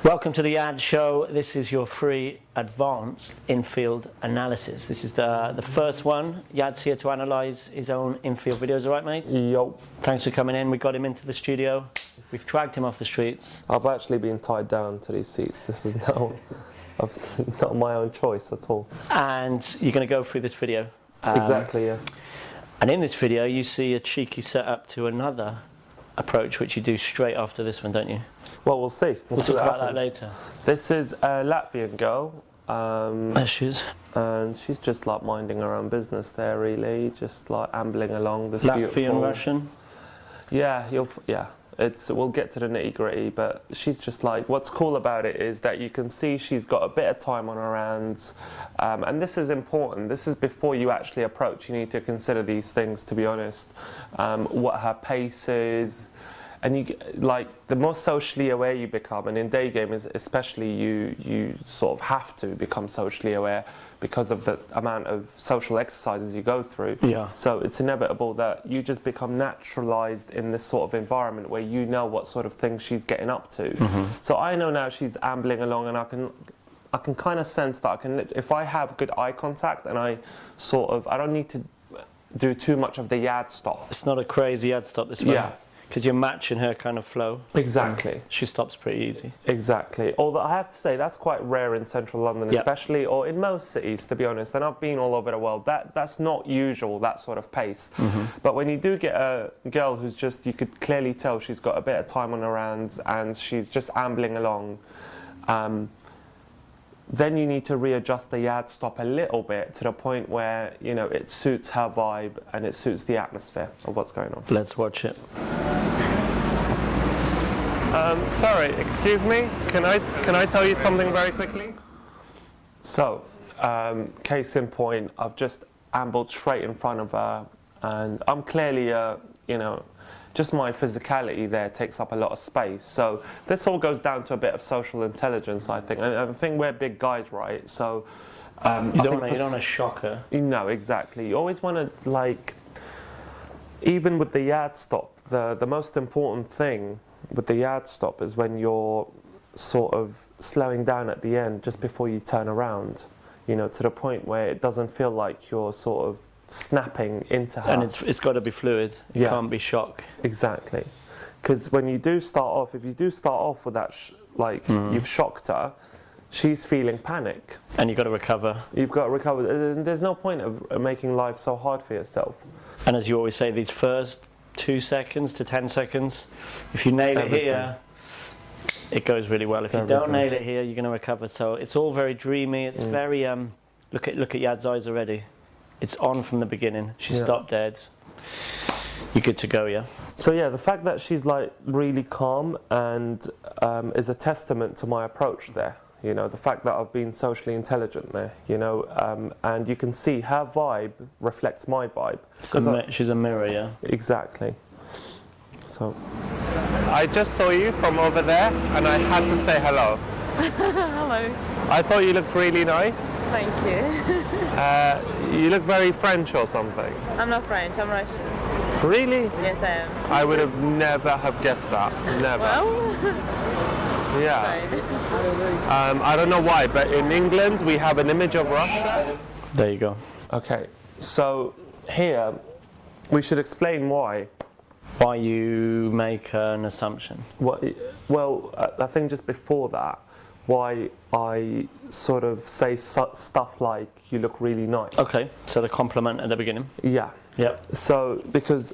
Welcome to the ad show. This is your free advanced infield analysis. This is the first one. Yad's here to analyse his own infield videos, all right, mate? Yo. Thanks for coming in. We got him into the studio. We've dragged him off the streets. I've actually been tied down to these seats. This is not my own choice at all. And you're going to go through this video. Exactly, yeah. And in this video, you see a cheeky setup to another approach, which you do straight after this one, don't you? Well, we'll see. We'll see talk what about that happens. later. This is a Latvian girl. There she is. And she's just like minding her own business there, really. Just like ambling along this Latvian, beautiful... Russian? Yeah, we'll get to the nitty gritty, but she's just like, what's cool about it is that you can see she's got a bit of time on her hands, and this is important. This is before you actually approach. You need to consider these things, to be honest. What her pace is, and the more socially aware you become, and in day game especially, you sort of have to become socially aware because of the amount of social exercises you go through. Yeah. So it's inevitable that you just become naturalized in this sort of environment where you know what sort of things she's getting up to. Mm-hmm. So I know now she's ambling along, and I can kind of sense that if I have good eye contact and I don't need to do too much of the yad stop. It's not a crazy yad stop this way. Yeah. Because you're matching her kind of flow. Exactly. She stops pretty easy. Exactly. Although I have to say that's quite rare in central London, especially, or in most cities, to be honest. And I've been all over the world. That's not usual, that sort of pace. Mm-hmm. But when you do get a girl who's just, you could clearly tell she's got a bit of time on her hands and she's just ambling along, then you need to readjust the yad stop a little bit to the point where, you know, it suits her vibe and it suits the atmosphere of what's going on. Let's watch it. Sorry, excuse me. Can I tell you something very quickly? So, case in point, I've just ambled straight in front of her, and I'm clearly, just my physicality there takes up a lot of space. So this all goes down to a bit of social intelligence, I think. And I think we're big guys, right? So you don't want to shock her. No, exactly. You always want to, even with the yad stop, the most important thing with the yad stop is when you're sort of slowing down at the end just before you turn around, to the point where it doesn't feel like you're sort of snapping into her. And it's got to be fluid. It can't be shock. Exactly. Because when you do start off, if you do start off with that, you've shocked her, she's feeling panic. And you've got to recover. You've got to recover. There's no point of making life so hard for yourself. And as you always say, these first 2 seconds to 10 seconds, if you nail it here, it goes really well. If you don't nail it here, you're going to recover. So it's all very dreamy. It's very, look at Yad's eyes already. It's on from the beginning. She stopped dead. You're good to go, yeah? So yeah, the fact that she's really calm and is a testament to my approach there. The fact that I've been socially intelligent there, and you can see her vibe reflects my vibe. She's a mirror, yeah? Exactly. So I just saw you from over there and I had to say hello. Hello. I thought you looked really nice. Thank you. You look very French or something. I'm not French, I'm Russian. Really? Yes, I am. I would have never have guessed that. Never. Well, yeah. I don't know why, but in England we have an image of Russia. There you go. Okay, so here we should explain why. Why you make an assumption? Well, I think just before that, why I sort of say stuff like, you look really nice. Okay, so the compliment at the beginning. Yeah. Yep. So, because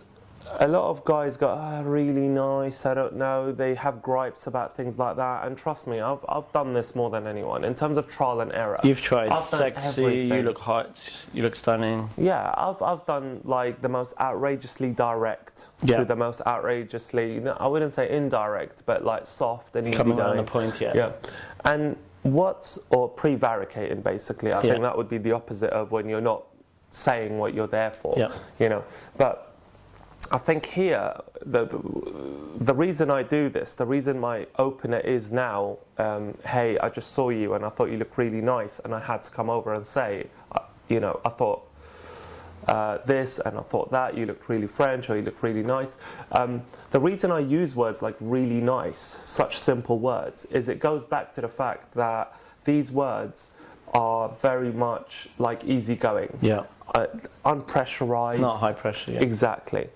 a lot of guys go, really nice, I don't know, they have gripes about things like that, and trust me, I've done this more than anyone, in terms of trial and error. You've tried sexy, you look hot, you look stunning. Yeah, I've done the most outrageously direct to the most outrageously, I wouldn't say indirect, but soft and easy coming going. on the point, yeah. Yeah. And or prevaricating, basically. I think that would be the opposite of when you're not saying what you're there for. Yeah. But I think here, the reason I do this, the reason my opener is now, hey, I just saw you and I thought you looked really nice, and I had to come over and say, I thought this and I thought that, you looked really French or you look really nice. The reason I use words like really nice, such simple words, is it goes back to the fact that these words are very much like easygoing, unpressurized. It's not high pressure. Yeah. Exactly.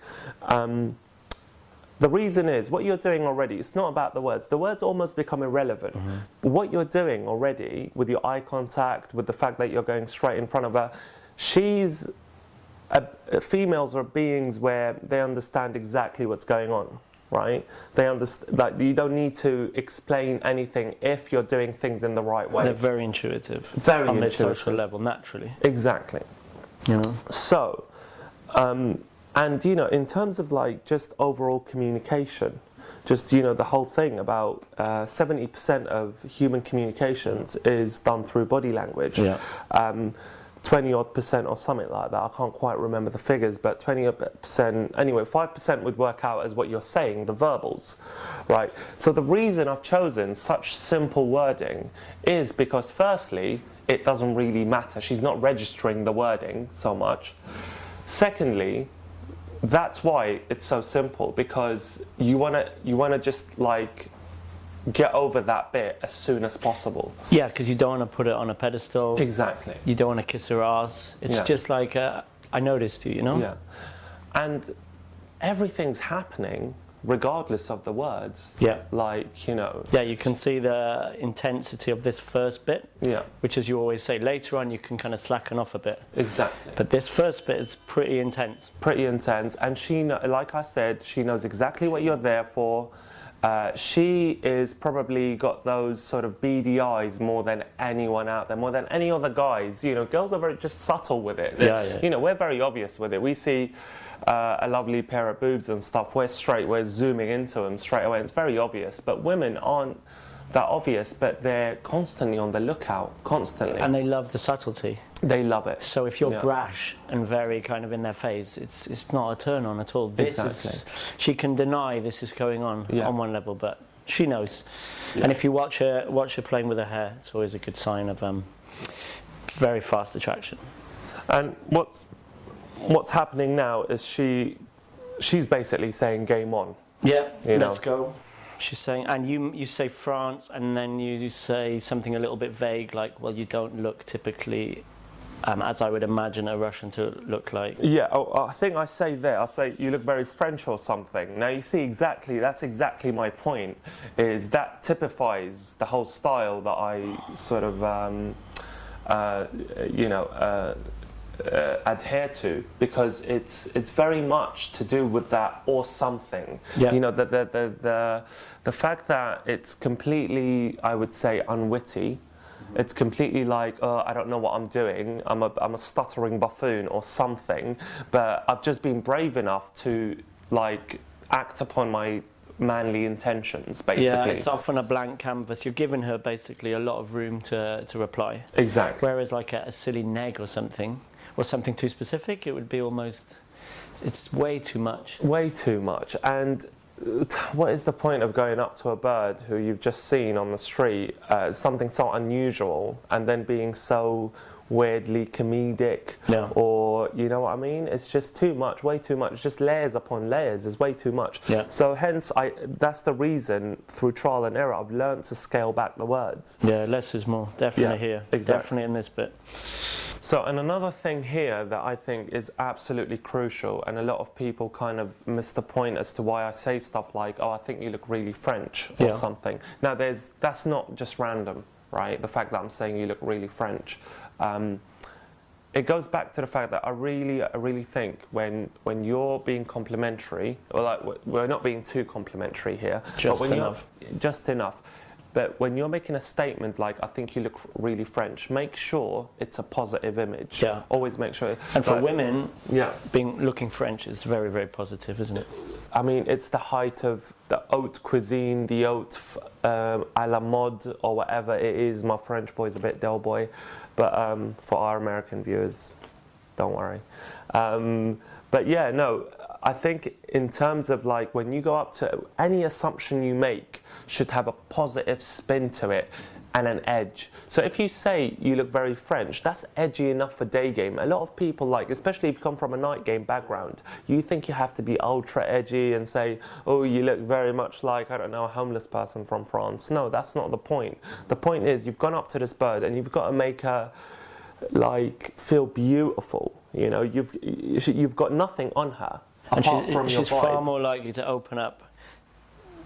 The reason is what you're doing already. It's not about the words. The words almost become irrelevant. But what you're doing already with your eye contact, with the fact that you're going straight in front of her, females are beings where they understand exactly what's going on, right? They understand, like, you don't need to explain anything if you're doing things in the right way. They're very intuitive. Very on intuitive. the social level, naturally. Exactly. You know. So, and you know, in terms of like just overall communication, just, you know, the whole thing about 70% of human communications is done through body language. 20% or something like that. I can't quite remember the figures, but 20%, anyway, 5% would work out as what you're saying, the verbals, right? So the reason I've chosen such simple wording is because firstly, it doesn't really matter. She's not registering the wording so much. Secondly, that's why it's so simple, because you wanna just like get over that bit as soon as possible. Yeah, because you don't want to put it on a pedestal. Exactly. You don't want to kiss her ass. It's just like, I noticed you, you know? Yeah. And everything's happening regardless of the words. Yeah. Like, you know. Yeah, you can see the intensity of this first bit. Yeah. Which, as you always say, later on you can kind of slacken off a bit. Exactly. But this first bit is pretty intense. Pretty intense. And she, like I said, she knows exactly what you're there for. She is probably got those sort of beady eyes more than anyone out there, more than any other guys. You know, girls are very just subtle with it. You know, we're very obvious with it. We see a lovely pair of boobs and stuff, we're zooming into them straight away. It's very obvious. But women aren't that obvious, but they're constantly on the lookout, constantly. And they love the subtlety. They love it. So if you're brash and very kind of in their face, it's not a turn on at all. This is, she can deny this is going on one level, but she knows. And if you watch her playing with her hair, it's always a good sign of very fast attraction. And what's happening now is she's basically saying game on. Yeah, let's go. She's saying, and you say France, and then you say something a little bit vague, like, well, you don't look typically as I would imagine a Russian to look like. Yeah, I think I say you look very French or something. Now you see that's exactly my point, is that typifies the whole style that I sort of, adhere to, because it's very much to do with that or something. You know, the fact that it's completely, I would say, unwitty. It's completely like, I don't know what I'm doing. I'm a stuttering buffoon or something. But I've just been brave enough to like act upon my manly intentions, basically. Yeah, it's often a blank canvas. You're giving her basically a lot of room to reply. Exactly. Whereas like a silly neg or something too specific, it would be almost, it's way too much. Way too much. And what is the point of going up to a bird who you've just seen on the street, something so unusual, and then being so weirdly comedic, or, you know what I mean? It's just too much, way too much. Just layers upon layers is way too much. So hence, that's the reason, through trial and error, I've learned to scale back the words. Yeah, less is more, definitely here, definitely in this bit. So, and another thing here that I think is absolutely crucial, and a lot of people kind of miss the point as to why I say stuff like, oh, I think you look really French, or something. Now, that's not just random, right? The fact that I'm saying you look really French. It goes back to the fact that I really think when you're being complimentary, or like we're not being too complimentary here, just enough. Just enough. But when you're making a statement like, I think you look really French, make sure it's a positive image. Yeah. Always make sure. And for women, looking French is very, very positive, isn't it? I mean, it's the height of the haute cuisine, the haute à la mode, or whatever it is. My French boy's a bit Del Boy. But for our American viewers, don't worry. But yeah, no, I think in terms of like when you go up to any assumption you make should have a positive spin to it. and an edge. So if you say you look very French, that's edgy enough for day game. A lot of people like, especially if you come from a night game background, you think you have to be ultra edgy and say, oh, you look very much like, I don't know, a homeless person from France. No, that's not the point. The point is you've gone up to this bird and you've got to make her like feel beautiful. You know, you've got nothing on her. And she's far more likely to open up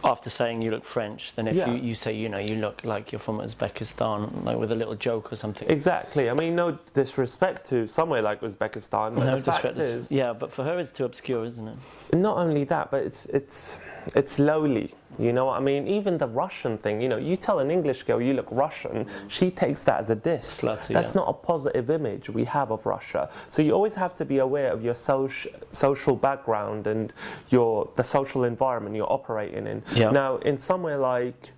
after saying you look French than if you say, you know, you look like you're from Uzbekistan, like with a little joke or something. Exactly. I mean, no disrespect to somewhere like Uzbekistan, but no the fact is, yeah, but for her it's too obscure, isn't it? Not only that, but it's lowly. You know what I mean? Even the Russian thing, you know, you tell an English girl you look Russian, she takes that as a diss. Slutty, That's not a positive image we have of Russia. So you always have to be aware of your social background and the social environment you're operating in. Yeah. Now, in somewhere like,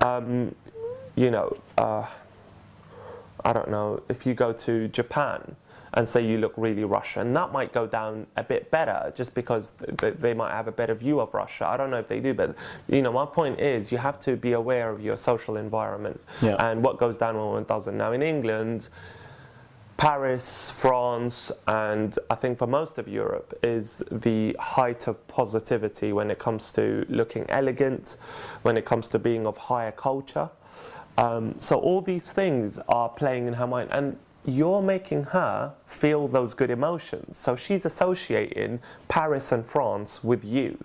you know, I don't know, if you go to Japan and say you look really Russian, that might go down a bit better just because they might have a better view of Russia. I don't know if they do, but you know, my point is you have to be aware of your social environment and what goes down and what doesn't. Now in England, Paris, France, and I think for most of Europe is the height of positivity when it comes to looking elegant, when it comes to being of higher culture. So all these things are playing in her mind, and you're making her feel those good emotions. So she's associating Paris and France with you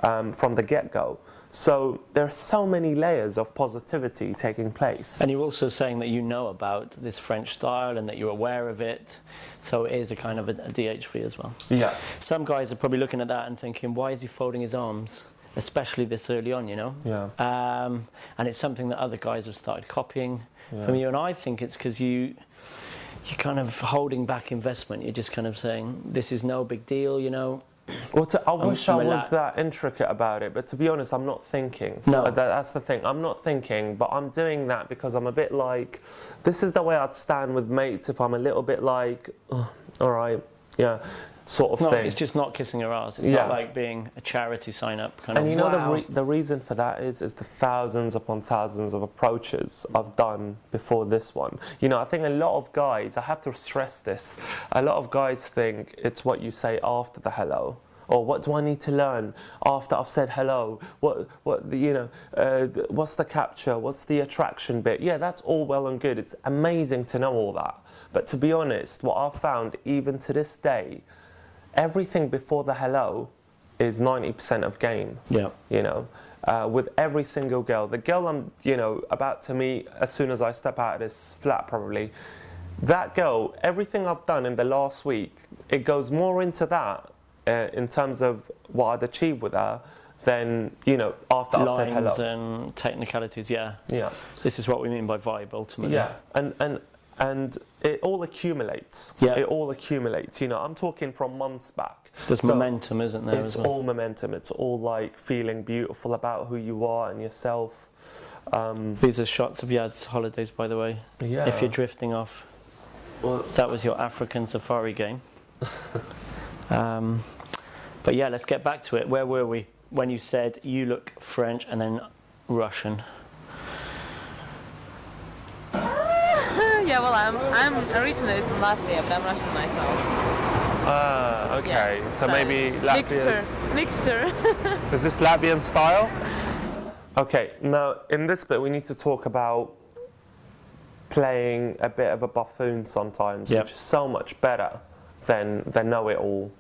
from the get-go. So there are so many layers of positivity taking place. And you're also saying that you know about this French style and that you're aware of it. So it is a kind of a DH for you as well. Yeah. Some guys are probably looking at that and thinking, why is he folding his arms? Especially this early on, you know? Yeah. And it's something that other guys have started copying from you. And I think it's because you're kind of holding back investment. You're just kind of saying, this is no big deal, you know? Well, I wish I was that intricate about it, but to be honest, I'm not thinking. No. That's the thing. I'm not thinking, but I'm doing that because I'm a bit like, this is the way I'd stand with mates if I'm a little bit like, oh, all right, yeah, sort of thing. It's just not kissing her ass. It's not like being a charity sign-up kind of. And you know the reason for that is the thousands upon thousands of approaches I've done before this one. You know, I think a lot of guys, I have to stress this, a lot of guys think it's what you say after the hello. Or what do I need to learn after I've said hello? What you know? What's the capture? What's the attraction bit? Yeah, that's all well and good. It's amazing to know all that. But to be honest, what I've found, even to this day, everything before the hello is 90% of game. Yeah. You know, with every single girl, the girl I'm about to meet as soon as I step out of this flat, probably. That girl, everything I've done in the last week, it goes more into that. In terms of what I'd achieve with her, than after I've said hello. Lines and technicalities, yeah. This is what we mean by vibe, ultimately. Yeah, and it all accumulates. Yeah. It all accumulates. You know, I'm talking from months back. There's momentum, isn't there? It's all momentum. It's all like feeling beautiful about who you are and yourself. These are shots of Yad's holidays, by the way. Yeah. If you're drifting off, well, that was your African safari game. But yeah, let's get back to it. Where were we when you said you look French and then Russian? Yeah, well, I'm originally from Latvia, but I'm Russian myself. Okay. Yeah, So maybe Latvian. Mixture. Is this Latvian style? Okay. Now, in this bit, we need to talk about playing a bit of a buffoon sometimes, which is so much better than know-it-all.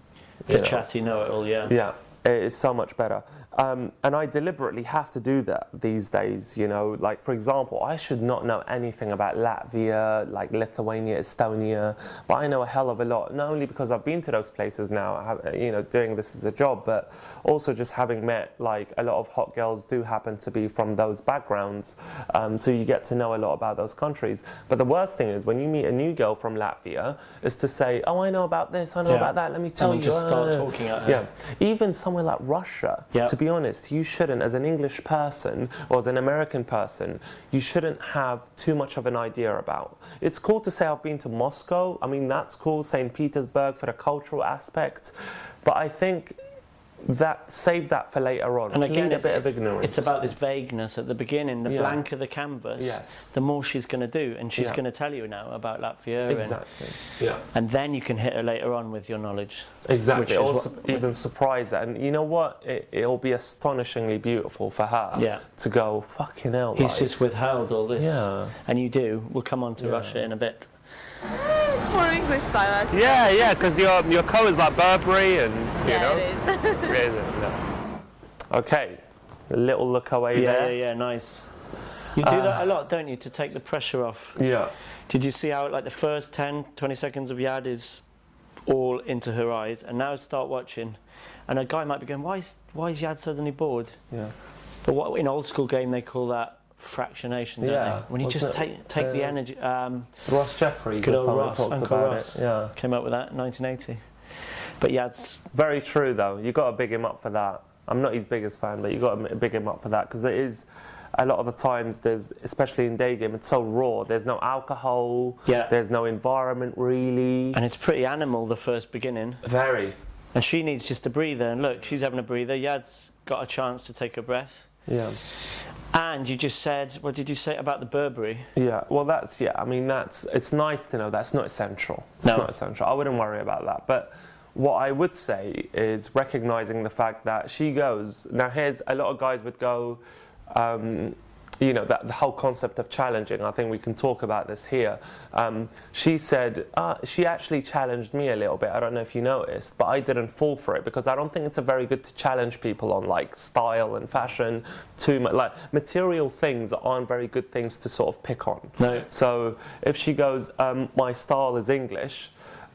The chatty know-it-all, yeah. Yeah, it is so much better. And I deliberately have to do that these days, you know. Like, for example, I should not know anything about Latvia, like Lithuania, Estonia, but I know a hell of a lot, not only because I've been to those places now, doing this as a job, but also just having met, like, a lot of hot girls do happen to be from those backgrounds, so you get to know a lot about those countries. But the worst thing is, when you meet a new girl from Latvia, is to say, oh, I know about this, I know about that, let me tell you. Just start talking at her. Yeah, even somewhere like Russia, to be honest, you shouldn't, as an English person or as an American person, you shouldn't have too much of an idea about. It's cool to say I've been to Moscow. I mean, that's cool, St. Petersburg for the cultural aspect. But I think save that for later on. And again, a bit of ignorance. It's about this vagueness at the beginning. The blanker the canvas, the more she's going to do, and she's going to tell you now about Latvia. Exactly. And then you can hit her later on with your knowledge. Exactly. Or even surprise her. And you know what? It'll be astonishingly beautiful for her to go, fucking hell. He's just withheld all this. Yeah. And you do. We'll come on to Russia in a bit. It's more English style, I think. Yeah, because your colour is like Burberry and, you know. It is. Really, Okay, a little look away there. Yeah, nice. You do that a lot, don't you, to take the pressure off? Yeah. Did you see how like the first 10, 20 seconds of Yad is all into her eyes, and now start watching, and a guy might be going, why is Yad suddenly bored? Yeah. But what in old school game they call that fractionation, don't they? When you just take the energy. Ross Jeffrey, good old Ross, talks Uncle about Ross, it. Yeah. Came up with that in 1980. But Yad's very true though. You got to big him up for that. I'm not his biggest fan, but you got to big him up for that, because it is. A lot of the times, there's, especially in day game, it's so raw. There's no alcohol. There's no environment really. And it's pretty animal the first beginning. Very. And she needs just a breather. And look, she's having a breather. Yad's got a chance to take a breath. Yeah. And you just said, what did you say about the Burberry? Yeah, well I mean, it's nice to know that's not essential. It's not essential. I wouldn't worry about that. But what I would say is recognising the fact that she goes, now here's, a lot of guys would go, you know, that the whole concept of challenging, I think we can talk about this here. She said, she actually challenged me a little bit, I don't know if you noticed, but I didn't fall for it, because I don't think it's a very good to challenge people on like style and fashion too much. Like material things aren't very good things to sort of pick on. No. So if she goes, my style is English,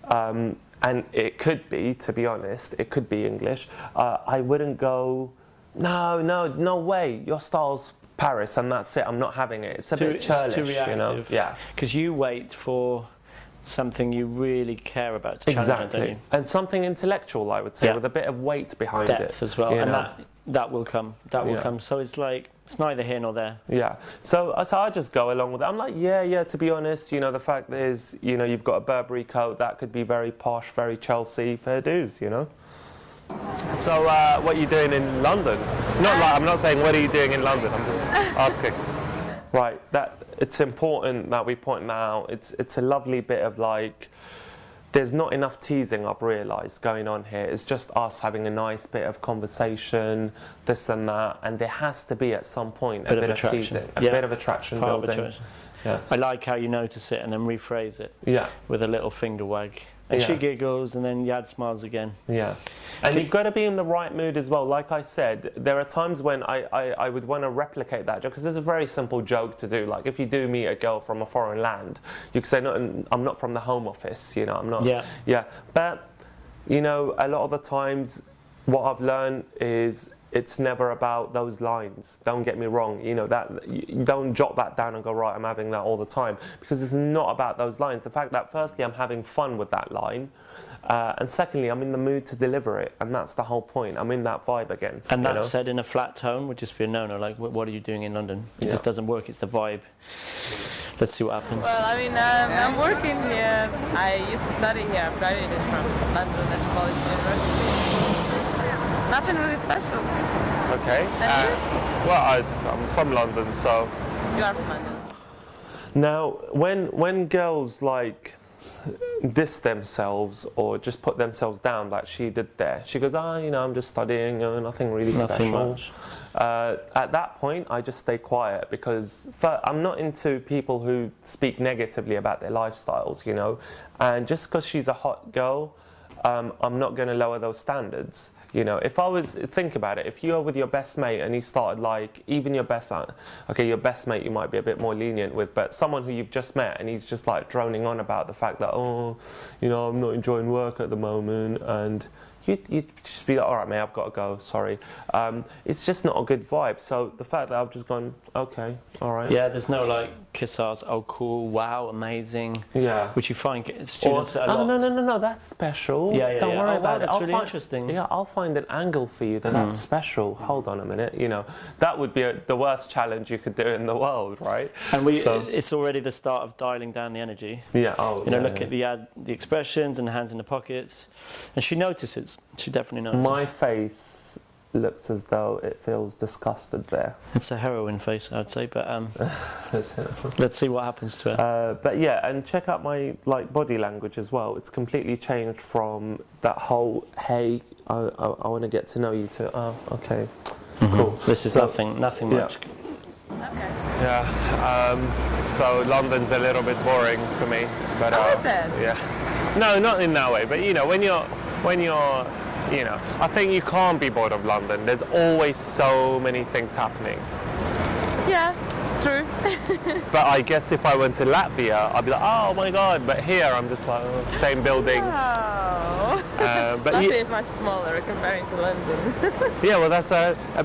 and it could be, to be honest, it could be English, I wouldn't go, no way, your style's Paris and that's it, I'm not having it. It's a bit churlish, it's too reactive, you know? Yeah. Because you wait for something you really care about to challenge it, don't you? And something intellectual, I would say, with a bit of weight behind it. Depth as well, and that will come, will come. So it's like, it's neither here nor there. Yeah, so I just go along with it. I'm like, yeah, to be honest, you know, the fact is, you know, you've got a Burberry coat, that could be very posh, very Chelsea, fair dues, you know? So, what are you doing in London? I'm not saying what are you doing in London, I'm just asking. Right, it's important that we point out, it's a lovely bit of like, there's not enough teasing, I've realised, going on here. It's just us having a nice bit of conversation, this and that, and there has to be at some point a bit of teasing, a bit of attraction building. Yeah. I like how you notice it and then rephrase it with a little finger wag. And she giggles, and then Yad smiles again. Yeah. And you've got to be in the right mood as well. Like I said, there are times when I would want to replicate that joke, because it's a very simple joke to do. Like, if you do meet a girl from a foreign land, you could say, no, I'm not from the Home Office, you know, I'm not. Yeah. But, you know, a lot of the times, what I've learned is it's never about those lines. Don't get me wrong, you know, you don't jot that down and go, right, I'm having that all the time, because it's not about those lines. The fact that firstly I'm having fun with that line, and secondly I'm in the mood to deliver it, and that's the whole point. I'm in that vibe again. And that said in a flat tone would just be a no-no, like, what are you doing in London? It just doesn't work, it's the vibe. Let's see what happens. Well, I mean, I'm working here. I used to study here. I'm graduated from London Metropolitan University. Nothing really special. Okay. And you? Well, I'm from London, so. You are from London. Now, when girls like diss themselves or just put themselves down like she did there, she goes, you know, I'm just studying, nothing really nothing special. Much. At that point, I just stay quiet, because I'm not into people who speak negatively about their lifestyles, you know. And just because she's a hot girl, I'm not going to lower those standards. You know, think about it, if you're with your best mate and he started like, even your best mate you might be a bit more lenient with, but someone who you've just met and he's just like droning on about the fact that, you know, I'm not enjoying work at the moment, and you'd just be like, all right, mate, I've got to go, sorry. It's just not a good vibe. So the fact that I've just gone, okay, all right. Yeah, there's no like Kisars, oh cool, wow, amazing. Yeah. Which you find students a lot. No, that's special. Yeah, Don't worry about it. That's really interesting. Yeah, I'll find an angle for you that's special. Hold on a minute. You know, that would be the worst challenge you could do in the world, right? And it's already the start of dialing down the energy. Yeah. Look at the expressions and the hands in the pockets, and she notices. She definitely notices. My face looks as though it feels disgusted there. It's a heroin face, I'd say, but let's see what happens to her. But yeah, and check out my body language as well. It's completely changed from that whole hey, I want to get to know you to okay, cool. This is nothing much. Okay. Yeah. So London's a little bit boring for me, but How is it? yeah. No, not in that way. But when you're I think you can't be bored of London. There's always so many things happening. Yeah, true. But I guess if I went to Latvia, I'd be like, oh my god. But here, I'm just like, same building. Oh. But Latvia is much smaller comparing to London. Yeah, well, that's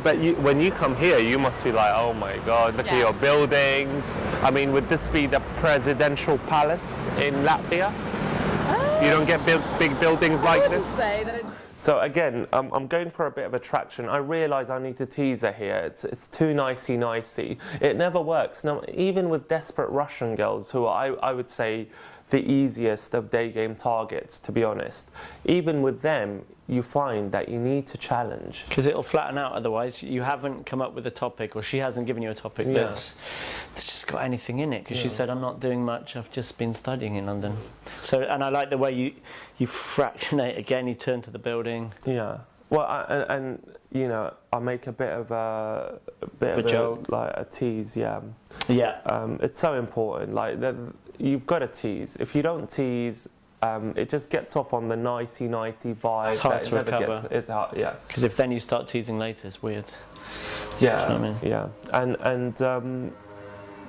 but when you come here, you must be like, oh my god, look at your buildings. I mean, would this be the presidential palace in Latvia? You don't get big buildings like this? Say that So again, I'm going for a bit of attraction. I realise I need to tease her here. It's too nicey. It never works. Now, even with desperate Russian girls, who are, I would say, the easiest of day game targets, to be honest, even with them, you find that you need to challenge. Because it'll flatten out otherwise. You haven't come up with a topic, or she hasn't given you a topic that's just got anything in it. Because she said, I'm not doing much, I've just been studying in London. So, and I like the way you fractionate again, you turn to the building. Yeah. Well, I make a bit of a joke, like a tease. Yeah. It's so important. You've got to tease. If you don't tease, it just gets off on the nicey vibe. It's hard to recover. It's hard, yeah. Because if then you start teasing later, it's weird. Yeah, you know what I mean? Yeah. And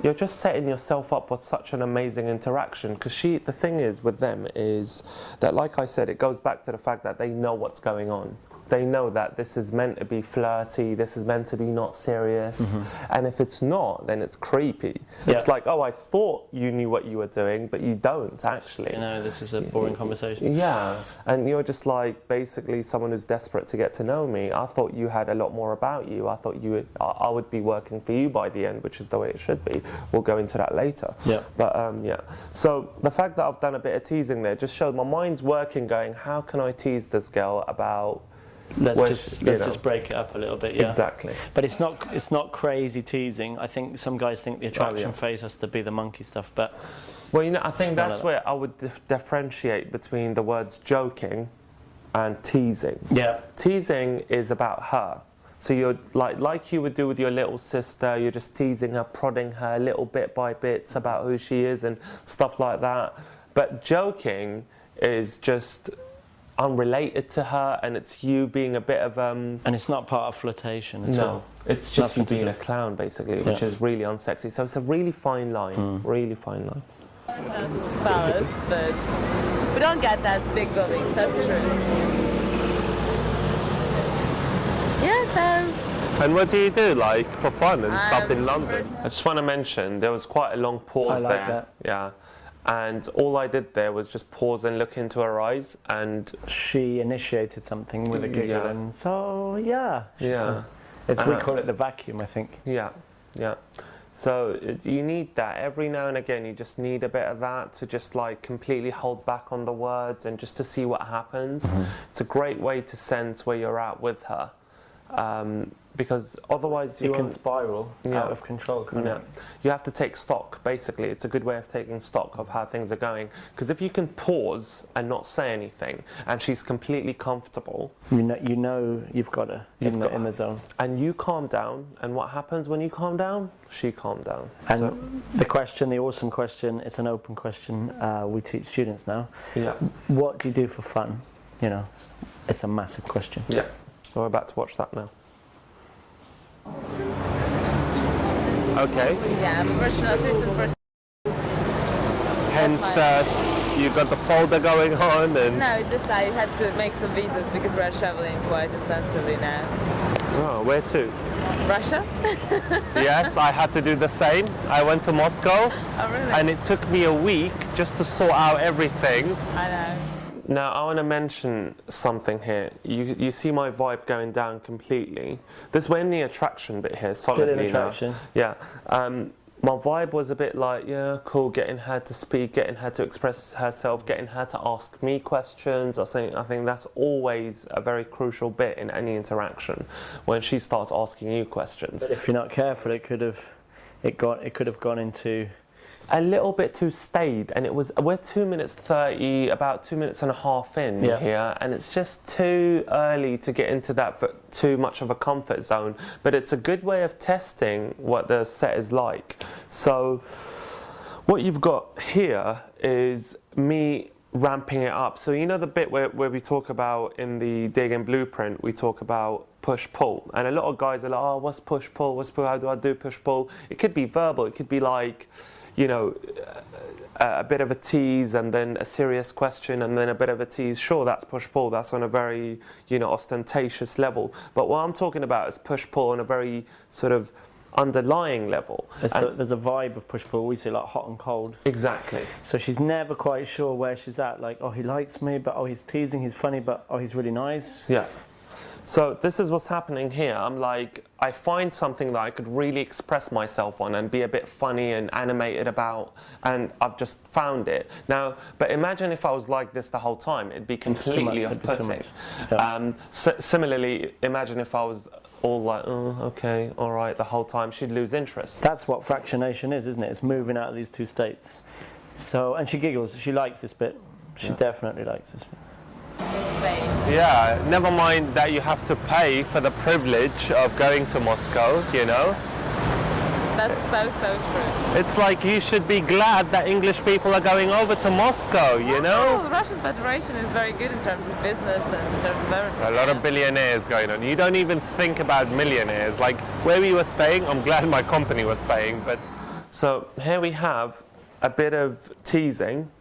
you're just setting yourself up with such an amazing interaction. Because the thing is with them is that, like I said, it goes back to the fact that they know what's going on. They know that this is meant to be flirty, this is meant to be not serious, and if it's not, then it's creepy. Yeah. It's like, oh, I thought you knew what you were doing, but you don't actually. This is a boring conversation. Yeah, and you're just like basically someone who's desperate to get to know me. I thought you had a lot more about you. I thought I would be working for you by the end, which is the way it should be. We'll go into that later. Yeah. But yeah, so the fact that I've done a bit of teasing there just showed my mind's working, going, how can I tease this girl about. Let's just break it up a little bit, yeah. Exactly. But it's not crazy teasing. I think some guys think the attraction phase has to be the monkey stuff, but well, I think that's where I would differentiate between the words joking and teasing. Yeah. Teasing is about her. So you're like you would do with your little sister, you're just teasing her, prodding her little bit by bits about who she is and stuff like that. But joking is just unrelated to her, and it's you being a bit of and it's not part of flirtation at all. It's just you being a clown basically, which is really unsexy. So it's a really fine line, really fine line. Palace, but we don't get that big buildings, that's true. Yeah, so. And what do you do, for fun and stuff in London? I just want to mention there was quite a long pause there. That. Yeah. And all I did there was just pause and look into her eyes, and she initiated something with a giggle, and so we call it the vacuum, I think. Yeah. So you need that every now and again. You just need a bit of that to just completely hold back on the words and just to see what happens. It's a great way to sense where you're at with her. Because otherwise you can spiral out of control. You have to take stock, basically. It's a good way of taking stock of how things are going. Because if you can pause and not say anything, and she's completely comfortable, you know you've got her in the zone. And you calm down, and what happens when you calm down? She calmed down. And the awesome question, it's an open question. We teach students now. Yeah. What do you do for fun? It's a massive question. Yeah. We're about to watch that now. Okay. Yeah, I'm a personal assistant for. Hence that you got the folder going on and. No, it's just I had to make some visas because we're traveling quite intensively now. Oh, where to? Russia? Yes, I had to do the same. I went to Moscow, Oh, really? and it took me a week just to sort out everything. I know. Now, I want to mention something here. You see my vibe going down completely. We're in the attraction bit here, solidly Still in now. attraction. Yeah. My vibe was a bit like, yeah, cool, getting her to speak, getting her to express herself, getting her to ask me questions. I think that's always a very crucial bit in any interaction, when she starts asking you questions. But if you're not careful, it could have gone into a little bit too staid, and we're 2 minutes 30, about 2 minutes and a half in here, and it's just too early to get into that for too much of a comfort zone. But it's a good way of testing what the set is like. So what you've got here is me ramping it up. So you know the bit where we talk about in the dig and blueprint, we talk about push-pull, and a lot of guys are like, oh, what's push-pull, how do I do push-pull? It could be verbal, it could be like, you know, a bit of a tease and then a serious question and then a bit of a tease. Sure, that's push-pull. That's on a very, you know, ostentatious level. But what I'm talking about is push-pull on a very sort of underlying level. There's a vibe of push-pull. We say like hot and cold. Exactly. So she's never quite sure where she's at. Like, oh, he likes me, but oh, he's teasing, he's funny, but oh, he's really nice. Yeah. So this is what's happening here. I'm like, I find something that I could really express myself on and be a bit funny and animated about, and I've just found it. Now, but imagine if I was like this the whole time, it'd be completely off-putting. Yeah. Similarly, imagine if I was all like, oh, okay, all right, the whole time, she'd lose interest. That's what fractionation is, isn't it? It's moving out of these two states. So, and she giggles, she likes this bit. She definitely likes this bit. Yeah, never mind that you have to pay for the privilege of going to Moscow, you know? That's so true. It's like you should be glad that English people are going over to Moscow, you know? The Russian Federation is very good in terms of business and in terms of everything. A lot of billionaires going on. You don't even think about millionaires. Like where we were staying, I'm glad my company was paying, but... So here we have a bit of teasing.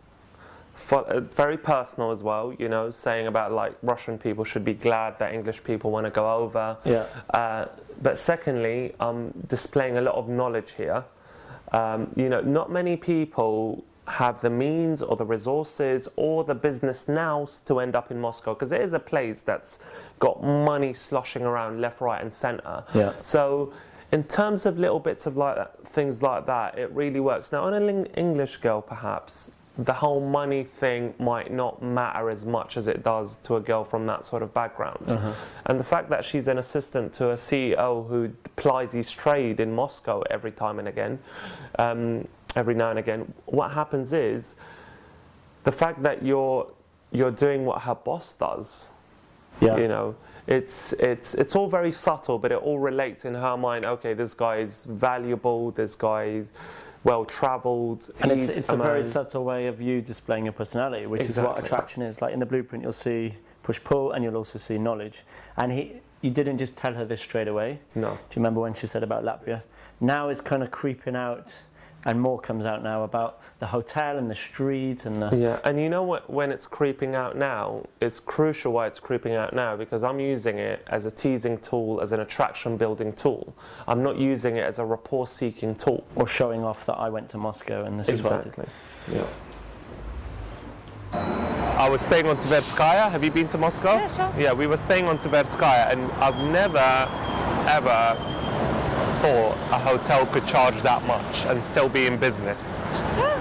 Very personal as well, you know, saying about like Russian people should be glad that English people want to go over. Yeah. But secondly, displaying a lot of knowledge here. You know, not many people have the means or the resources or the business nows to end up in Moscow, because it is a place that's got money sloshing around left, right and centre. Yeah. So in terms of little bits of like that, things like that, it really works. Now on an English girl perhaps, the whole money thing might not matter as much as it does to a girl from that sort of background. And the fact that she's an assistant to a CEO who plies his trade in Moscow every time and again, every now and again, what happens is the fact that you're doing what her boss does. Yeah. You know, it's all very subtle, but it all relates in her mind. Okay, this guy's valuable. This guy's well-travelled. And it's a very subtle way of you displaying your personality, which is what attraction is. Like in the blueprint, you'll see push-pull, and you'll also see knowledge. And you didn't just tell her this straight away. No. Do you remember when she said about Latvia? Now it's kind of creeping out, and more comes out now about the hotel and the street and the... Yeah, and you know what, when it's creeping out now, it's crucial why it's creeping out now, because I'm using it as a teasing tool, as an attraction building tool. I'm not using it as a rapport seeking tool. Or showing off that I went to Moscow and this is what I did. Exactly. Yeah. I was staying on Tverskaya. Have you been to Moscow? Yeah, sure. Yeah, we were staying on Tverskaya, and I've never, ever thought a hotel could charge that much and still be in business.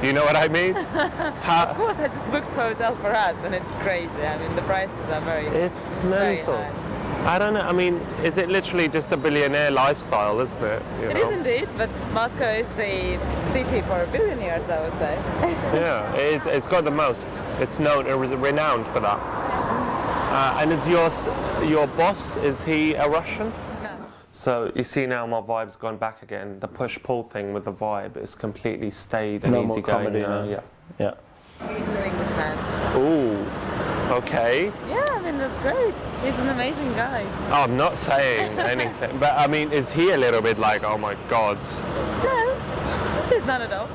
You know what I mean? Of course, I just booked a hotel for us, and it's crazy. I mean, the prices are very mental. High. I don't know. I mean, is it literally just a billionaire lifestyle, isn't it? It is indeed, but Moscow is the city for billionaires, I would say. Yeah, it's got the most. It's renowned for that. And is your boss, is he a Russian? So you see now my vibe's gone back again. The push-pull thing with the vibe is completely stayed and easy going. Yeah. He's an Englishman. Ooh, okay. Yeah, I mean, that's great. He's an amazing guy. Oh, I'm not saying anything, but I mean, is he a little bit like, oh my God? No, he's not at all.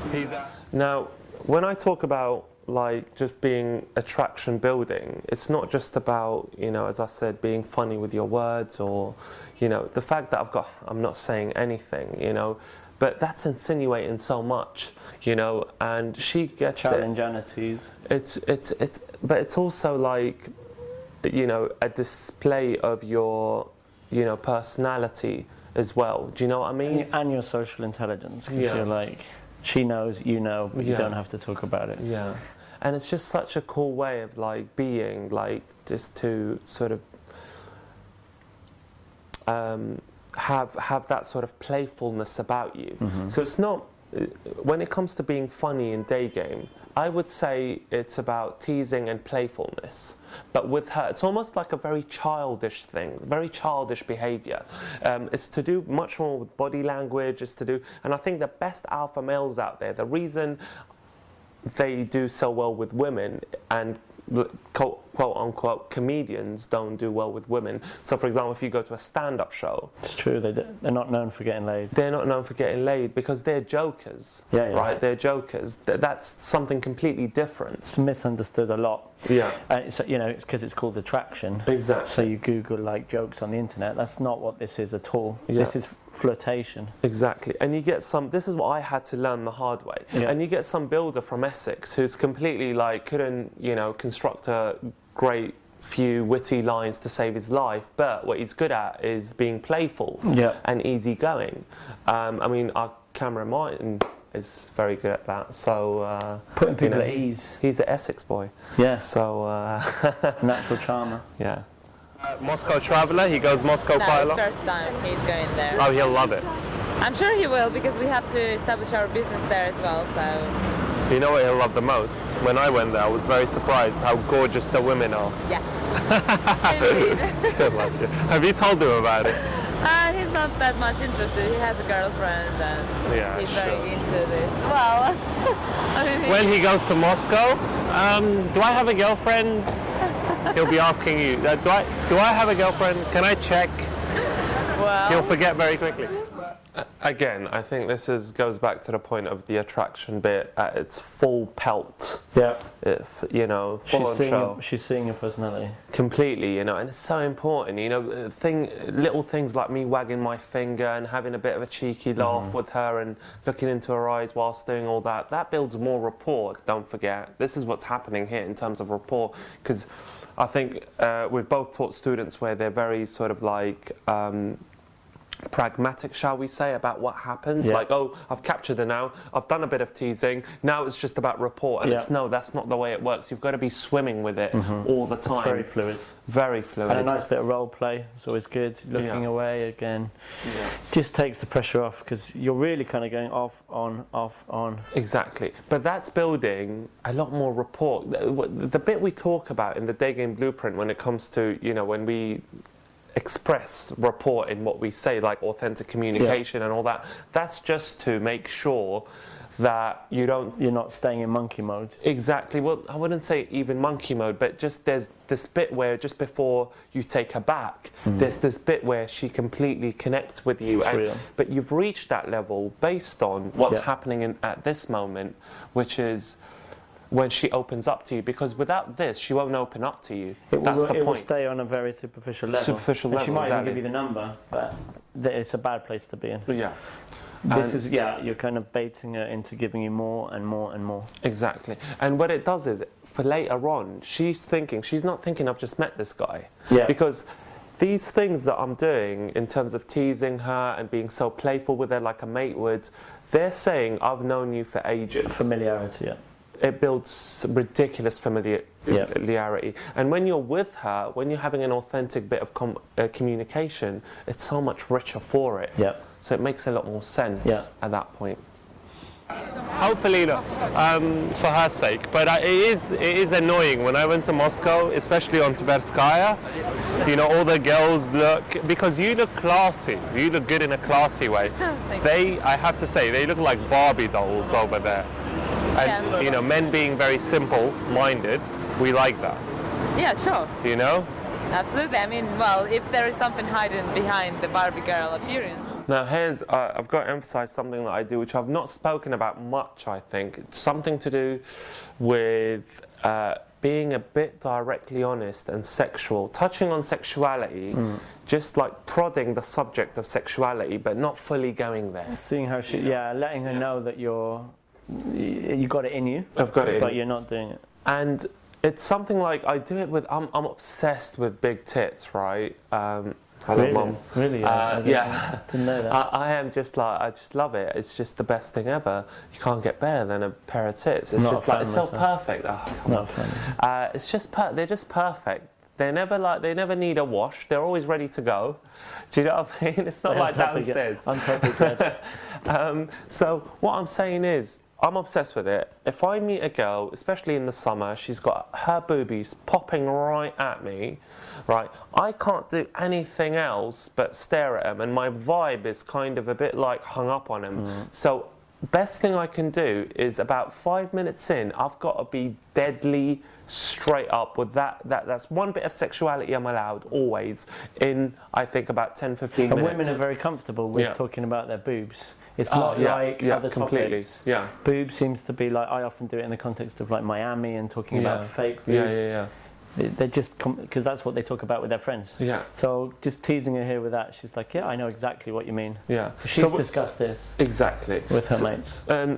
Now, when I talk about like just being attraction building. It's not just about, you know, as I said, being funny with your words, or, you know, the fact that I'm not saying anything, you know, but that's insinuating so much, you know, and she gets challenge and tease. But it's also like, you know, a display of your, you know, personality as well. Do you know what I mean? And your social intelligence. Because Yeah. you're like, she knows, you know, but you Yeah. don't have to talk about it. Yeah. And it's just such a cool way of like being, like just to sort of have that sort of playfulness about you. Mm-hmm. So it's not, when it comes to being funny in day game, I would say it's about teasing and playfulness. But with her, it's almost like a very childish thing, very childish behavior. It's to do much more with body language, it's to do, and I think the best alpha males out there, the reason they do so well with women, and quote unquote comedians don't do well with women. So for example, if you go to a stand-up show, It's true, they're not known for getting laid. they're not known for getting laid because they're jokers. Yeah, yeah. Right, they're jokers. That's something completely different. It's misunderstood a lot. Yeah, It's, you know, it's because it's called attraction. exactly. So you Google like jokes on the internet. That's not what this is at all. Yeah. This is flirtation. Exactly, and you get some, this is what I had to learn the hard way, Yeah. and you get some builder from Essex who's completely like, couldn't, you know, construct a great few witty lines to save his life, but what he's good at is being playful Yeah. and easygoing. I mean, our camera Martin is very good at that, so Putting people you know, at ease. he's an Essex boy, Yes. so Natural charmer. yeah. Moscow traveller, he goes Moscow No, quite a it's lot. first time he's going there. Oh, he'll love it. I'm sure he will, because we have to establish our business there as well, so You know what he'll love the most? When I went there, I was very surprised how gorgeous the women are. yeah. Indeed. Good luck. Have you told him about it? He's not that much interested. He has a girlfriend and Yeah, he's sure. very into this. Well, I mean, When he goes to Moscow, do I have a girlfriend? He'll be asking you, do I have a girlfriend? Can I check? well, He'll forget very quickly. Again, I think this goes back to the point of the attraction bit at its full pelt. Yeah. If, you know, full on show. She's seeing your personality. Completely, you know, and it's so important, you know, little things like me wagging my finger and having a bit of a cheeky laugh with her and looking into her eyes whilst doing all that, that builds more rapport, don't forget. This is what's happening here in terms of rapport, because I think we've both taught students where they're very sort of like pragmatic, shall we say, about what happens. Yeah. Like, oh, I've captured her now, I've done a bit of teasing, now it's just about rapport. And Yeah. it's no, that's not the way it works. You've got to be swimming with it all the time. It's very fluid. Very fluid. And a nice bit of role play. It's always good. Looking Yeah. away again. Yeah. Just takes the pressure off, because you're really kind of going off, on, off, on. Exactly. But that's building a lot more rapport. The bit we talk about in the day game blueprint when it comes to, you know, when we express rapport in what we say, like authentic communication and all that, that's just to make sure that you're not staying in monkey mode. Exactly. Well, I wouldn't say even monkey mode, but just there's this bit where just before you take her back, there's this bit where she completely connects with you. It's real. But you've reached that level based on what's happening at this moment, which is when she opens up to you, because without this, she won't open up to you. That's the point. It will stay on a very superficial level. Superficial and level, she might even exactly. give you the number, but it's a bad place to be in. Yeah. This is, you're kind of baiting her into giving you more and more and more. Exactly. And what it does is, for later on, she's not thinking, I've just met this guy. Yeah. Because these things that I'm doing in terms of teasing her and being so playful with her like a mate would, they're saying, I've known you for ages. Familiarity, yeah. It builds ridiculous familiarity. And when you're with her, when you're having an authentic bit of communication, it's so much richer for it. Yeah. So it makes a lot more sense at that point. Hopefully, look, for her sake. But it is annoying. When I went to Moscow, especially on Tverskaya, you know, all the girls look, because you look classy. You look good in a classy way. I have to say, they look like Barbie dolls over there. And, you know, men being very simple-minded, we like that. yeah, sure. You know? Absolutely. I mean, well, if there is something hidden behind the Barbie girl appearance, Now here's, I've got to emphasize something that I do, which I've not spoken about much, I think. It's something to do with being a bit directly honest and sexual, touching on sexuality, just like prodding the subject of sexuality, but not fully going there. Seeing how she, letting her know that you got it in you. I've got it in but me. you're not doing it. And it's something like, I do it with, I'm obsessed with big tits, right? Hello, Really? Mum. Really? Yeah. Didn't know that. I am just like, I just love it. It's just the best thing ever. You can't get better than a pair of tits. It's Not just a like, fan it's so myself. perfect. Oh, come Not on. a fan. It's just, they're just perfect. They never need a wash. They're always ready to go. Do you know what I mean? It's not like downstairs. On top of bed. So what I'm saying is, I'm obsessed with it. If I meet a girl, especially in the summer, she's got her boobies popping right at me, right? I can't do anything else but stare at them, and my vibe is kind of a bit like hung up on them. So best thing I can do is about 5 minutes in, I've got to be deadly straight up with that. That's one bit of sexuality I'm allowed always in, I think, about 10-15 minutes. And women are very comfortable with talking about their boobs. It's not like other completely. topics. Yeah. Boob seems to be like, I often do it in the context of like Miami and talking about fake boobs. Yeah. They're just, because that's what they talk about with their friends. Yeah. So just teasing her here with that, she's like, yeah, I know exactly what you mean. Yeah. She's discussed this. Exactly. With her mates.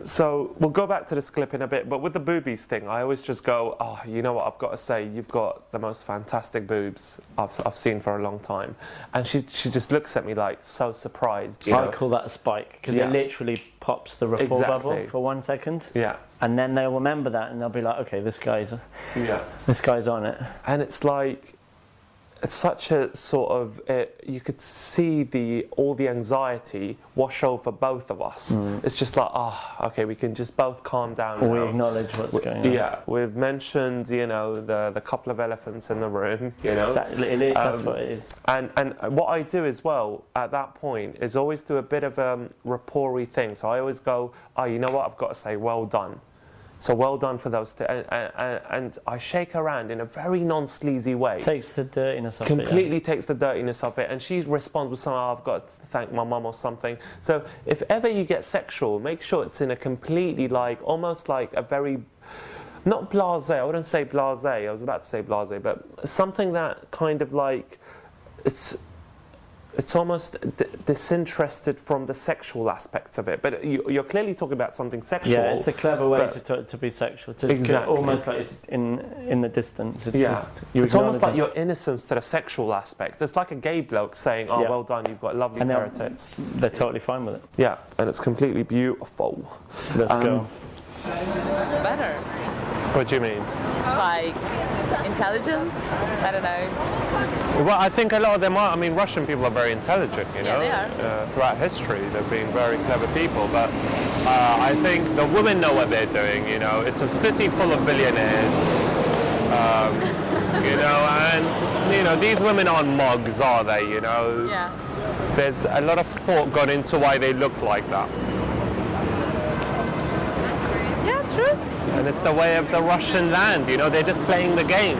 So we'll go back to this clip in a bit, but with the boobies thing, I always just go, oh, you know what, I've got to say, you've got the most fantastic boobs I've seen for a long time. And she just looks at me like so surprised. I call that a spike, because it literally pops the rapport bubble for 1 second. Yeah. And then they'll remember that and they'll be like, okay, this guy's on it. And it's like, it's such a sort of, you could see all the anxiety wash over both of us. It's just like, okay, we can just both calm down now. We acknowledge what's going on. Yeah, we've mentioned, the couple of elephants in the room, Exactly, that's what it is. And what I do as well at that point is always do a bit of a rapport-y thing. So I always go, you know what, I've got to say, well done. So well done for those two. And I shake her hand in a very non-sleazy way. Takes the dirtiness off it. Completely takes the dirtiness of it. And she responds with something, I've got to thank my mum or something. So if ever you get sexual, make sure it's in a completely almost like a very, not blasé, I wouldn't say blasé, I was about to say blasé, but something that kind of like, it's almost disinterested from the sexual aspects of it. But you're clearly talking about something sexual. Yeah, it's a clever way to be sexual. Exactly. Almost like it's in the distance. It's almost like your innocence to the sexual aspect. It's like a gay bloke saying, well done, you've got a lovely pair of tits. They're totally fine with it. Yeah, and it's completely beautiful. Let's go. Better. What do you mean? Like intelligence? I don't know. Well, I think a lot of them are. I mean, Russian people are very intelligent, you know. They are. Throughout history, they've been very clever people. But I think the women know what they're doing, you know. It's a city full of billionaires, you know, and, these women aren't mugs, are they, you know? Yeah. There's a lot of thought gone into why they look like that. Yeah, true. And it's the way of the Russian land, you know, they're just playing the game,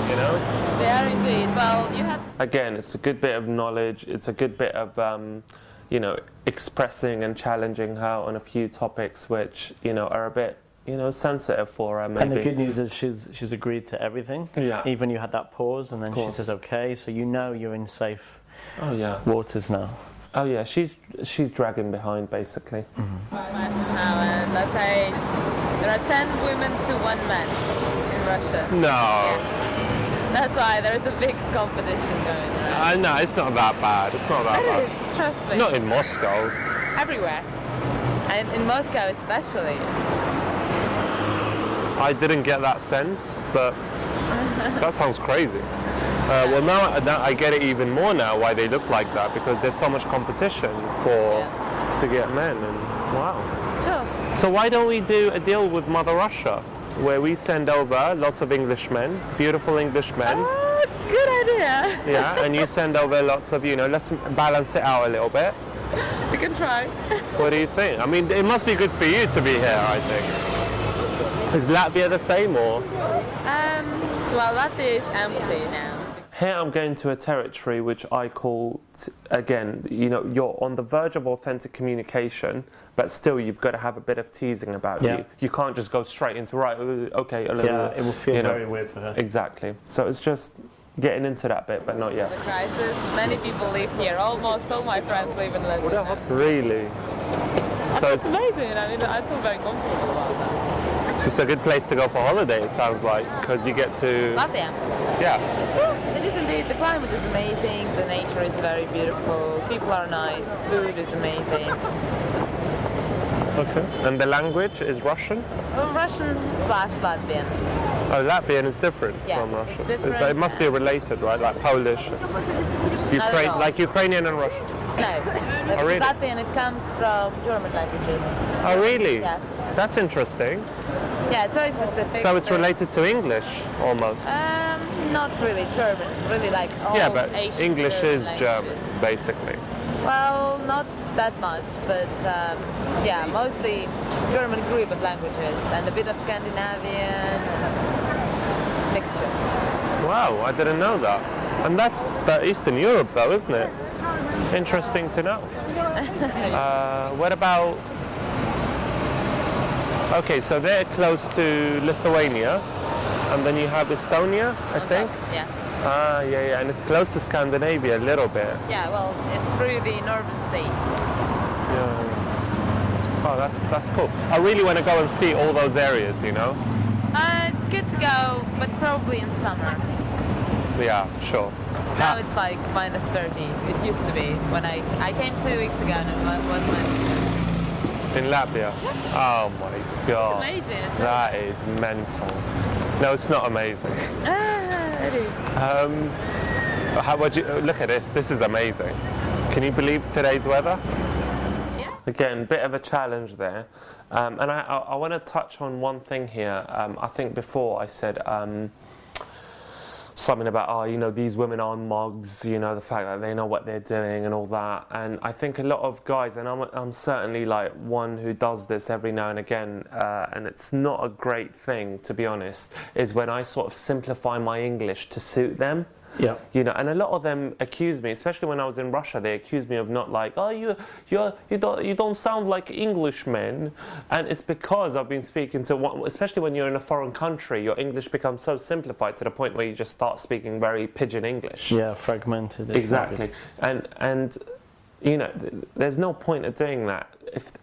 you know? They are indeed. Well, you have... Again, it's a good bit of knowledge, it's a good bit of, expressing and challenging her on a few topics which, are a bit, sensitive for her, maybe. And the good news is she's agreed to everything. Yeah. Even you had that pause and then she says, okay, so you're in safe waters now. Oh yeah, she's dragging behind basically. And let's say there are 10 women to 1 man in Russia. No. Yeah. That's why there is a big competition going on. No, it's not that bad. It's not that bad. It is, trust me. Not in Moscow. Everywhere. And in Moscow especially. I didn't get that sense, but that sounds crazy. Well, now I get it even more now why they look like that, because there's so much competition to get men, and wow. Sure. So why don't we do a deal with Mother Russia, where we send over lots of Englishmen, beautiful Englishmen. Oh, good idea. Yeah, and you send over lots of, let's balance it out a little bit. We can try. What do you think? I mean, it must be good for you to be here, I think. Is Latvia the same, or? Well, Latvia is empty now. Here I'm going to a territory which I call, again, you know, you're on the verge of authentic communication, but still you've got to have a bit of teasing about you. You can't just go straight into, right, okay, a little, it will feel very weird for her. Exactly. So it's just getting into that bit, but not yet. The crisis, many people live here. Almost all my friends live in Latvia. Really? So it's amazing. I mean, I feel very comfortable about that. It's a good place to go for holiday, it sounds like, because you get to... Latvia? Yeah. It is indeed. The climate is amazing, the nature is very beautiful, people are nice, food is amazing. Okay. And the language is Russian? Russian/Latvian. Oh, Latvian is different from Russian. It's different. But it must be related, right? Like Polish, like Ukrainian and Russian. No. Oh, really? Latvian, it comes from German languages. Oh, really? Yeah. That's interesting. Yeah, it's very specific. So it's related to English, almost? Not really. German. Really like all yeah, but Asian English is languages. German, basically. Well, not that much, but yeah, mostly German group of languages and a bit of Scandinavian mixture. Wow, I didn't know that. And that's Eastern Europe though, isn't it? Interesting to know. What about... Okay, so they're close to Lithuania, and then you have Estonia, I think? Yeah. Ah, yeah, and it's close to Scandinavia a little bit. Yeah, well, it's through the Northern Sea. Yeah. Oh, that's cool. I really want to go and see all those areas, you know? It's good to go, but probably in summer. Yeah, sure. Now it's like minus 30. It used to be. When I came 2 weeks ago and it was minus 30. In Latvia? Oh my god. It's amazing. It's that is mental. No, it's not amazing. It is. How would you look at this? This is amazing. Can you believe today's weather? Yeah. Again, bit of a challenge there. And I want to touch on one thing here. I think before I said something about, oh, you know, these women are mugs, you know, the fact that they know what they're doing and all that. And I think a lot of guys, and I'm certainly like one who does this every now and again, and it's not a great thing, to be honest, is when I sort of simplify my English to suit them. Yeah. You know, and a lot of them accuse me, especially when I was in Russia, they accused me of not like, oh, you don't sound like Englishmen. And it's because I've been speaking to one, especially when you're in a foreign country, your English becomes so simplified to the point where you just start speaking very pidgin English. Yeah, fragmented. Exactly. And you know, there's no point of doing that.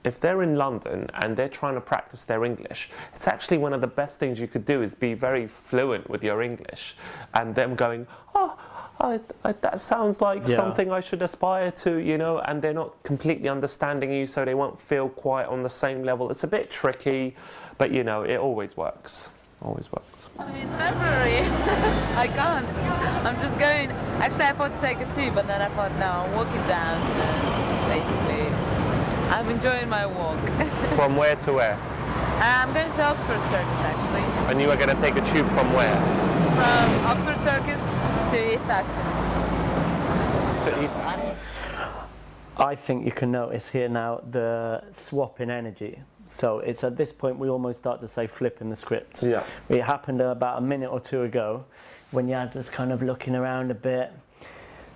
If they're in London and they're trying to practice their English, it's actually one of the best things you could do is be very fluent with your English, and them going, oh, that sounds like something I should aspire to, you know, and they're not completely understanding you, so they won't feel quite on the same level. It's a bit tricky, but you know, it always works. Always works. I mean, February, I can't. I'm just going. Actually, I thought to take a tube, but then I thought, no, I'm walking down. And basically, I'm enjoying my walk. From where to where? I'm going to Oxford Circus, actually. And you are going to take a tube from where? From Oxford Circus to East Acton. To East Acton? I think you can notice here now the swap in energy. So it's at this point we almost start to say flipping the script. Yeah. It happened about a minute or two ago when Yad was kind of looking around a bit,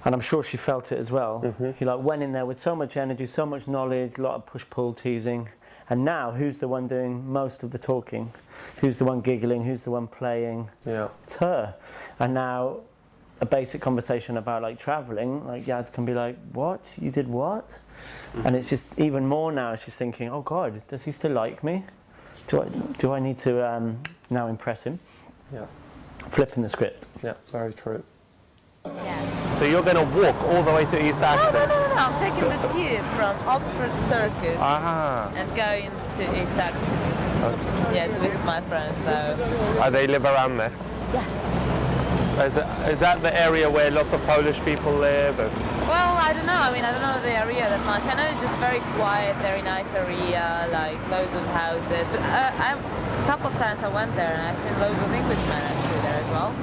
and I'm sure she felt it as well. Mm-hmm. He like went in there with so much energy, so much knowledge, a lot of push-pull teasing, and now who's the one doing most of the talking? Who's the one giggling? Who's the one playing? Yeah. It's her. And now a basic conversation about like traveling, like Yad can be like, what? You did what? Mm-hmm. And it's just even more now she's thinking, oh God, does he still like me? Do I need to now impress him? Yeah. Flipping the script. Yeah, very true. Yeah. So you're going to walk all the way to East Acton? No. I'm taking the tube from Oxford Circus and going to East Acton. Okay. Yeah, to visit my friends. So. They live around there? Yeah. Is that the area where lots of Polish people live? Well, I don't know. I mean, I don't know the area that much. I know it's just very quiet, very nice area, like loads of houses. But a couple of times I went there and I've seen loads of Englishmen actually there as well.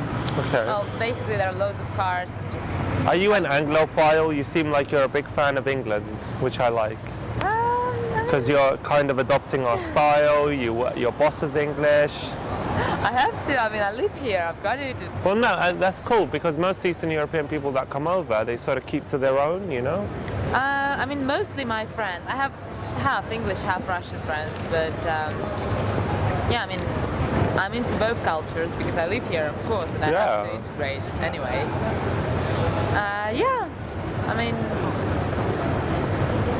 Okay. Well, basically there are loads of cars and just... Are you an Anglophile? You seem like you're a big fan of England, which I like. Because you're kind of adopting our style, your boss is English. I have to. I mean, I live here. I've got to. Well, no, that's cool because most Eastern European people that come over, they sort of keep to their own, you know? I mean, mostly my friends. I have half English, half Russian friends, but yeah, I mean, I'm into both cultures because I live here, of course, and I have to integrate anyway. Yeah, I mean,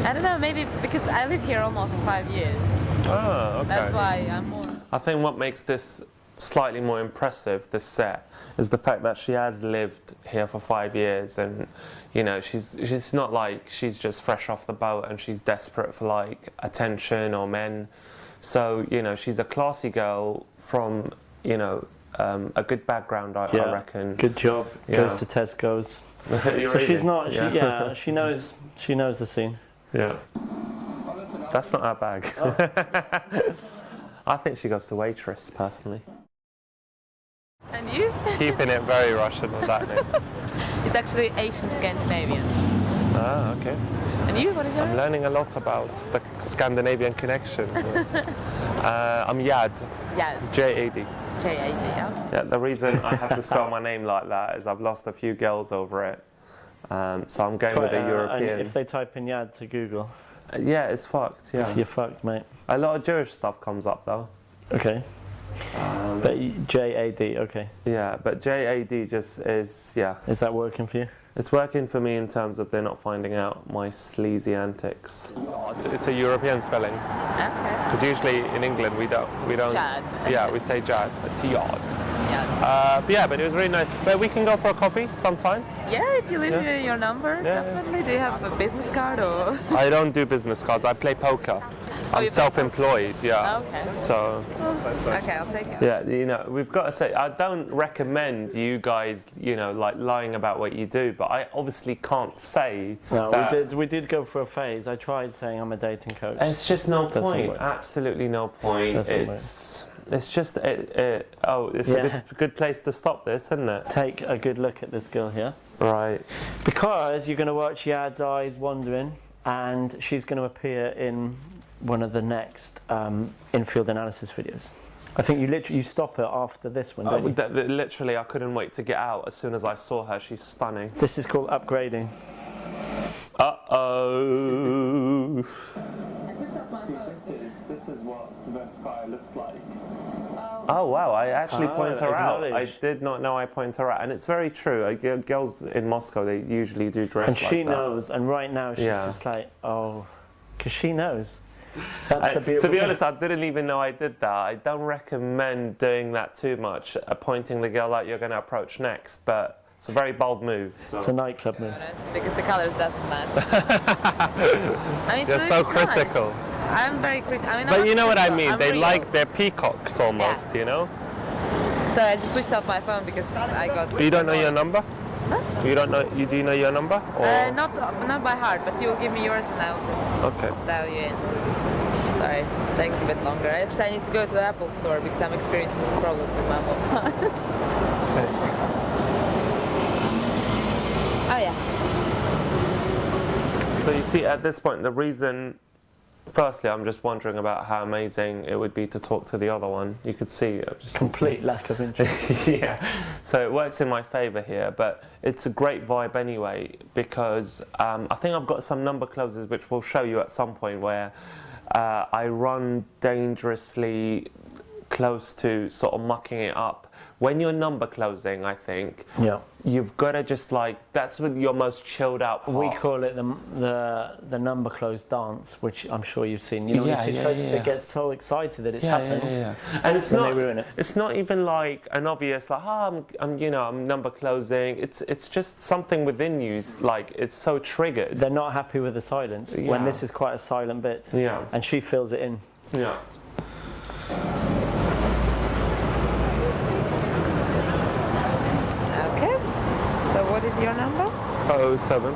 I don't know, maybe because I live here almost 5 years. Oh, okay. That's why I'm more. I think what makes this slightly more impressive, this set, is the fact that she has lived here for 5 years, and you know, she's not like she's just fresh off the boat and she's desperate for like attention or men. So you know, she's a classy girl from, you know, a good background, I reckon. Good job. Goes to Tesco's. So she's not. She knows the scene. Yeah. That's not our bag. Oh. I think she goes to waitress, personally. And you? Keeping it very Russian with that name. It's actually Asian Scandinavian. Ah, okay. And you? What is your I'm name? learning a lot about the Scandinavian connection. I'm Yad. Yeah. J-A-D. J-A-D, yeah. Yeah, the reason I have to spell my name like that is I've lost a few girls over it. So I'm going with a European. And if they type in Yad to Google. Yeah, it's fucked, yeah. You're fucked, mate. A lot of Jewish stuff comes up, though. Okay. But J-A-D, okay. Yeah, but J-A-D just is, yeah. Is that working for you? It's working for me in terms of they're not finding out my sleazy antics. It's a European spelling. Okay. Because usually in England we don't. Jad. Yeah, we say Jad. It's Yad. Yeah. But it was really nice. But we can go for a coffee sometime. Yeah, if you leave me your number, definitely. Do you have a business card or? I don't do business cards. I play poker. I'm you play self-employed. Yeah. Okay. So. Okay, I'll take it. Yeah, you know, we've got to say, I don't recommend you guys, you know, like lying about what you do, but I obviously can't say. No, we did go for a phase. I tried saying I'm a dating coach. It's just no Doesn't point. work. Absolutely no point. Doesn't It's just it's a good place to stop this, isn't it? Take a good look at this girl here. Right. Because you're going to watch Yad's eyes wandering, and she's going to appear in one of the next infield analysis videos. I think you stop it after this one, don't you? Literally, I couldn't wait to get out as soon as I saw her. She's stunning. This is called upgrading. Uh-oh. This is what the sky looks like. Oh wow, I actually point her out. I acknowledge. did not know I point her out. And it's very true. Girls in Moscow, they usually do dress And like she that. knows, and right now she's just like, oh, because she knows. That's the beautiful To be thing. honest, I didn't even know I did that. I don't recommend doing that too much, pointing the girl out you're going to approach next, but it's a very bold move. So. It's a nightclub move. Because the colors doesn't match. I mean, You're so critical. Nice. I'm very critical. I mean, But you know what I mean? I'm They real. like their peacocks almost, you know? So I just switched off my phone because I got. You don't know your number? Huh? You don't know? Do you know your number? Or? Not by heart, but you'll give me yours and I'll just Okay. dial you in. Sorry, it takes a bit longer. Actually, I need to go to the Apple store because I'm experiencing some problems with my mobile. Oh yeah. So you see, at this point, the reason, firstly, I'm just wondering about how amazing it would be to talk to the other one. You could see just Complete lack of interest. yeah. So it works in my favour here, but it's a great vibe anyway because I think I've got some number closes which we'll show you at some point where I run dangerously close to sort of mucking it up. When you're number closing, I think, you've got to just like, that's with your most chilled out part. We call it the number close dance, which I'm sure you've seen. You know, it gets so excited that it's happened. And it's Then not, they ruin it. It's not even like an obvious like, I'm number closing. It's just something within you, like it's so triggered. They're not happy with the silence when this is quite a silent bit. Yeah. And she fills it in. Yeah. Okay. So what is your number? 07.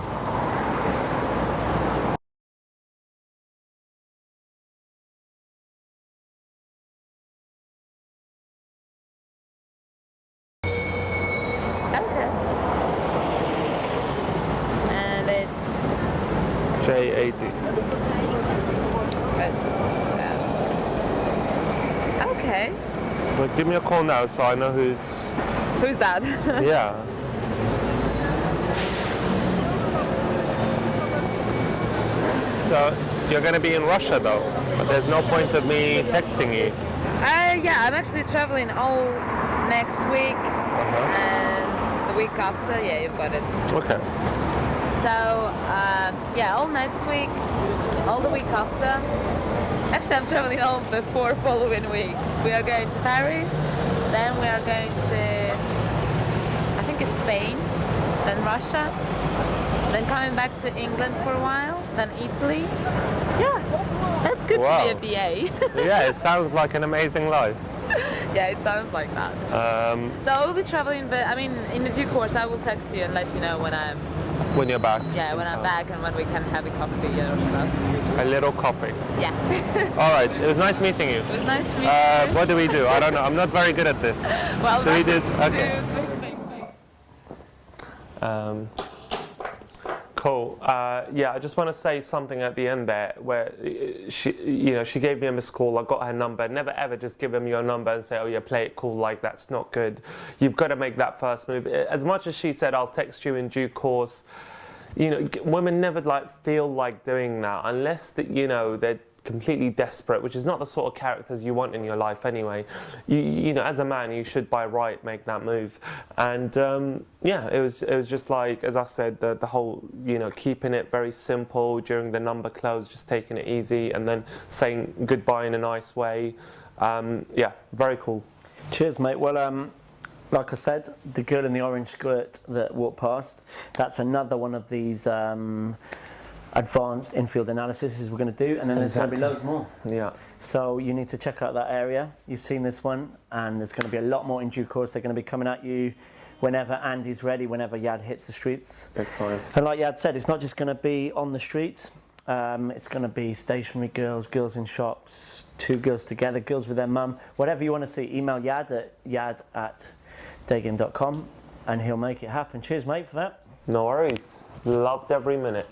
Okay. And it's. J80. Okay. Well, give me a call now so I know who's... Who's that? Yeah. So, you're going to be in Russia though, but there's no point of me texting you. Yeah, I'm actually traveling all next week and the week after. Yeah, you've got it. Okay. So, yeah, all next week, all the week after. Actually, I'm traveling all the 4 following weeks. We are going to Paris, then we are going to, I think it's Spain, then Russia, then coming back to England for a while, then Italy. Yeah, that's good Wow. to be a BA. Yeah, it sounds like an amazing life. Yeah, it sounds like that. So I will be traveling, but I mean, in the due course, I will text you and let you know when When you're back. yeah, when I'm back and when we can have a coffee or stuff. A little coffee. Yeah. All right, it was nice meeting you. It was nice to meet you. What do we do? I don't know. I'm not very good at this. Well, do we let's do? just Okay. do this thing. Cool. Yeah, I just want to say something at the end there, where she gave me a missed call. I got her number. Never ever just give them your number and say, "Oh yeah, play it cool." Like that's not good. You've got to make that first move. As much as she said, "I'll text you in due course," women never feel like doing that unless they're completely desperate, which is not the sort of characters you want in your life anyway. As a man, you should by right make that move. And yeah, it was just like, as I said, the whole keeping it very simple during the number close, just taking it easy, and then saying goodbye in a nice way. Yeah, very cool. Cheers, mate. Well, like I said, the girl in the orange skirt that walked past, that's another one of these advanced infield analysis we're going to do, and then there's going to be loads more. Yeah. So you need to check out that area. You've seen this one, and there's going to be a lot more in due course. They're going to be coming at you whenever Andy's ready, whenever Yad hits the streets. Big time. And like Yad said, it's not just going to be on the street. It's going to be stationary girls, girls in shops, 2 girls together, girls with their mum, whatever you want to see. Email Yad at yad@dagin.com and he'll make it happen. Cheers, mate, for that. No worries. Loved every minute.